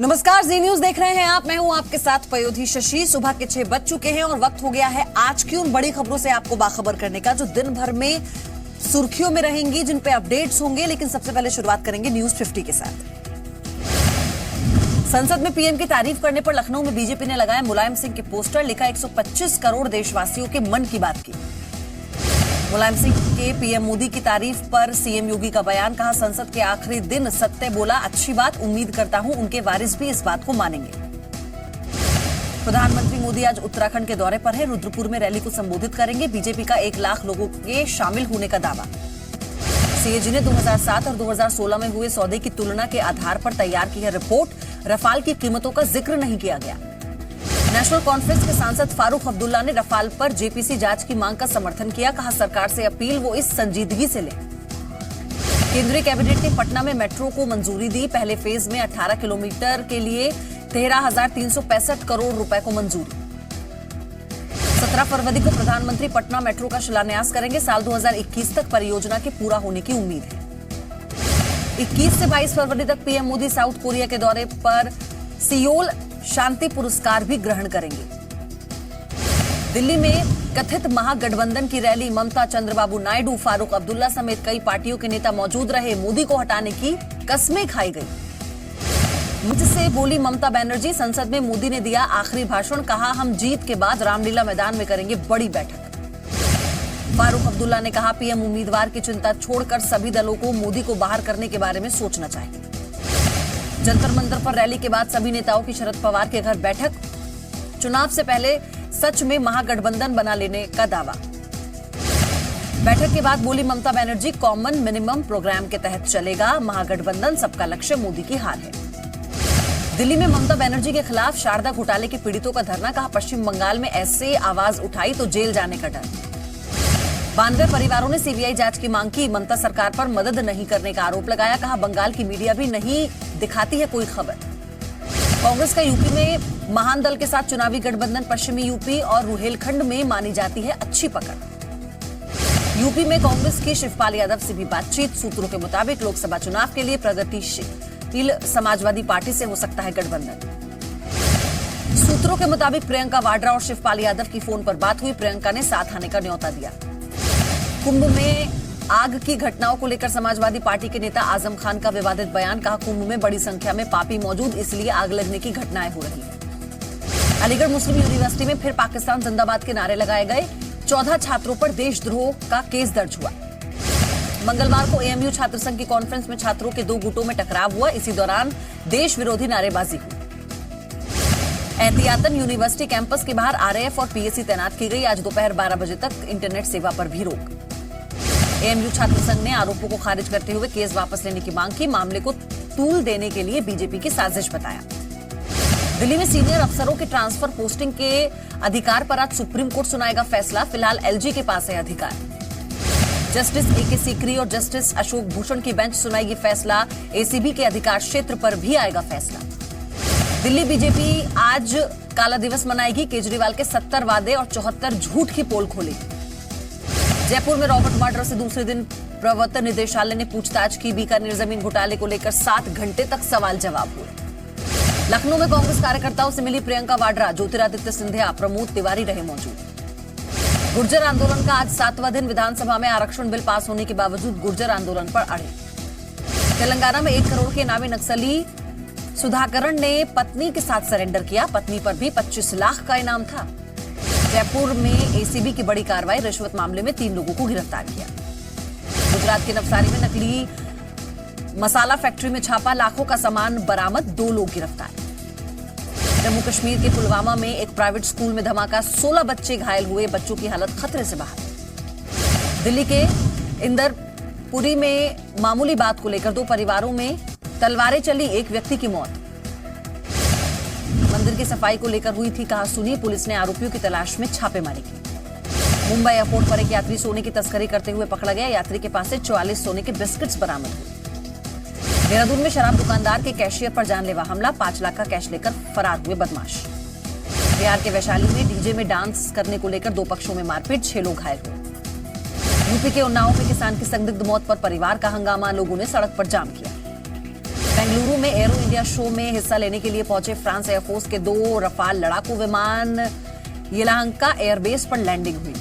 नमस्कार, जी न्यूज देख रहे हैं आप। मैं हूं आपके साथ पयोधी शशि। सुबह के 6 बज चुके हैं और वक्त हो गया है आज की उन बड़ी खबरों से आपको बाखबर करने का जो दिन भर में सुर्खियों में रहेंगी, जिन पे अपडेट्स होंगे। लेकिन सबसे पहले शुरुआत करेंगे न्यूज 50 के साथ। संसद में पीएम की तारीफ करने पर लखनऊ में बीजेपी ने लगाया मुलायम सिंह के पोस्टर, लिखा 125 करोड़ देशवासियों के मन की बात की। मुलायम सिंह के पीएम मोदी की तारीफ पर सीएम योगी का बयान, कहा संसद के आखिरी दिन सत्य बोला, अच्छी बात, उम्मीद करता हूं उनके वारिस भी इस बात को मानेंगे। प्रधानमंत्री मोदी आज उत्तराखंड के दौरे पर है, रुद्रपुर में रैली को संबोधित करेंगे। बीजेपी का 1 लाख लोगों के शामिल होने का दावा। सीएजी ने 2007 और 2016 में हुए सौदे की तुलना के आधार पर तैयार की है रिपोर्ट, रफाल की कीमतों का जिक्र नहीं किया गया। नेशनल कॉन्फ्रेंस के सांसद फारूक अब्दुल्ला ने रफाल पर जेपीसी जांच की मांग का समर्थन किया, कहा सरकार से अपील वो इस संजीदगी से ले। केंद्रीय कैबिनेट ने पटना में मेट्रो को मंजूरी दी, पहले फेज में 18 किलोमीटर के लिए 13,365 करोड़ रुपए को मंजूरी। 17 फरवरी को प्रधानमंत्री पटना मेट्रो का शिलान्यास करेंगे, साल 2021 तक परियोजना के पूरा होने की उम्मीद है। 21 से 22 फरवरी तक पीएम मोदी साउथ कोरिया के दौरे पर सियोल शांति पुरस्कार भी ग्रहण करेंगे। दिल्ली में कथित महागठबंधन की रैली, ममता, चंद्रबाबू नायडू, फारूक अब्दुल्ला समेत कई पार्टियों के नेता मौजूद रहे। मोदी को हटाने की कस्में खाई गई। मुझसे बोली ममता बनर्जी, संसद में मोदी ने दिया आखिरी भाषण, कहा हम जीत के बाद रामलीला मैदान में करेंगे बड़ी बैठक। फारूक अब्दुल्ला ने कहा पीएम उम्मीदवार की चिंता छोड़कर सभी दलों को मोदी को बाहर करने के बारे में सोचना चाहिए। जंतर मंतर पर रैली के बाद सभी नेताओं की शरद पवार के घर बैठक, चुनाव से पहले सच में महागठबंधन बना लेने का दावा। बैठक के बाद बोली Mamata Banerjee, common minimum programme के तहत चलेगा महागठबंधन, सबका लक्ष्य मोदी की हार है। दिल्ली में ममता बनर्जी के खिलाफ शारदा घोटाले के पीड़ितों का धरना, कहा पश्चिम बंगाल में ऐसे आवाज उठाई तो जेल जाने का डर। 92 परिवारों ने सीबीआई जांच की मांग की, ममता सरकार पर मदद नहीं करने का आरोप लगाया, कहा बंगाल की मीडिया भी नहीं दिखाती है कोई खबर। कांग्रेस का यूपी में महान दल के साथ चुनावी गठबंधन, पश्चिमी यूपी और रुहेलखंड में मानी जाती है अच्छी पकड़। यूपी में कांग्रेस की शिवपाल यादव से भी बातचीत, सूत्रों के मुताबिक लोकसभा चुनाव के लिए प्रगतिशील समाजवादी पार्टी से हो सकता है गठबंधन। सूत्रों के मुताबिक प्रियंका वाड्रा और शिवपाल यादव की फोन पर बात हुई, प्रियंका ने साथ आने का न्योता दिया। कुंभ में आग की घटनाओं को लेकर समाजवादी पार्टी के नेता आजम खान का विवादित बयान, कहा कुंभ में बड़ी संख्या में पापी मौजूद, इसलिए आग लगने की घटनाएं हो रही हैं। अलीगढ़ मुस्लिम यूनिवर्सिटी में फिर पाकिस्तान जिंदाबाद के नारे लगाए गए, 14 छात्रों पर देशद्रोह का केस दर्ज हुआ। मंगलवार को एएमयू छात्र संघ की कॉन्फ्रेंस में छात्रों के 2 गुटों में टकराव हुआ, इसी दौरान देश विरोधी नारेबाजी हुई। एहतियातन यूनिवर्सिटी कैंपस के बाहर आरएएफ और पीएसी तैनात की गई। आज दोपहर 12 बजे तक इंटरनेट सेवा पर भी रोक। एएमयू छात्र संघ ने आरोपों को खारिज करते हुए केस वापस लेने की मांग की, मामले को तूल देने के लिए बीजेपी की साजिश बताया। दिल्ली में सीनियर अफसरों के ट्रांसफर पोस्टिंग के अधिकार पर आज सुप्रीम कोर्ट सुनाएगा फैसला, फिलहाल एलजी के पास है अधिकार। जस्टिस एके सीकरी और जस्टिस अशोक भूषण की बेंच सुनाएगी फैसला, एसीबी के अधिकार क्षेत्र पर भी आएगा फैसला। दिल्ली बीजेपी आज काला दिवस मनाएगी, केजरीवाल के 70 वादे और 74 झूठ की पोल खोलेगी। जयपुर में रॉबर्ट वाड्रा से दूसरे दिन प्रवर्तन निदेशालय ने पूछताछ की, बीकानेर जमीन घोटाले को लेकर 7 घंटे तक सवाल जवाब हुए। लखनऊ में कांग्रेस कार्यकर्ताओं से मिली प्रियंका वाड्रा, ज्योतिरादित्य सिंधिया, प्रमोद तिवारी रहे मौजूद। गुर्जर आंदोलन का आज 7वां दिन, विधानसभा में आरक्षण बिल पास होने के बावजूद गुर्जर आंदोलन पर अड़े। तेलंगाना में 1 करोड़ के इनामी नक्सली सुधाकरण ने पत्नी के साथ सरेंडर किया, पत्नी पर भी 25 लाख का इनाम था। जयपुर में एसीबी की बड़ी कार्रवाई, रिश्वत मामले में 3 लोगों को गिरफ्तार किया। गुजरात के नवसारी में नकली मसाला फैक्ट्री में छापा, लाखों का सामान बरामद, 2 लोग गिरफ्तार। जम्मू कश्मीर के पुलवामा में एक प्राइवेट स्कूल में धमाका, 16 बच्चे घायल हुए, बच्चों की हालत खतरे से बाहर। दिल्ली के इंदरपुरी में मामूली बात को लेकर 2 परिवारों में तलवारें चली, 1 व्यक्ति की मौत। मंदिर की सफाई को लेकर हुई थी कहा सुनी, पुलिस ने आरोपियों की तलाश में छापेमारी की। मुंबई एयरपोर्ट पर एक यात्री सोने की तस्करी करते हुए पकड़ा गया, यात्री के पास से 44 सोने के बिस्किट्स बरामद हुए। देहरादून में शराब दुकानदार के कैशियर पर जानलेवा हमला, 5 लाख का कैश लेकर फरार हुए बदमाश। बिहार के वैशाली में डीजे में डांस करने को लेकर 2 पक्षों में मारपीट, 6 लोग घायल हुए। यूपी के उन्नाव में किसान की संदिग्ध मौत पर परिवार का हंगामा, लोगों ने सड़क पर जाम किया। बेंगलुरु में एरो इंडिया शो में हिस्सा लेने के लिए पहुंचे फ्रांस एयरफोर्स के 2 रफाल लड़ाकू विमान। येलांका एयरबेस पर लैंडिंग हुई।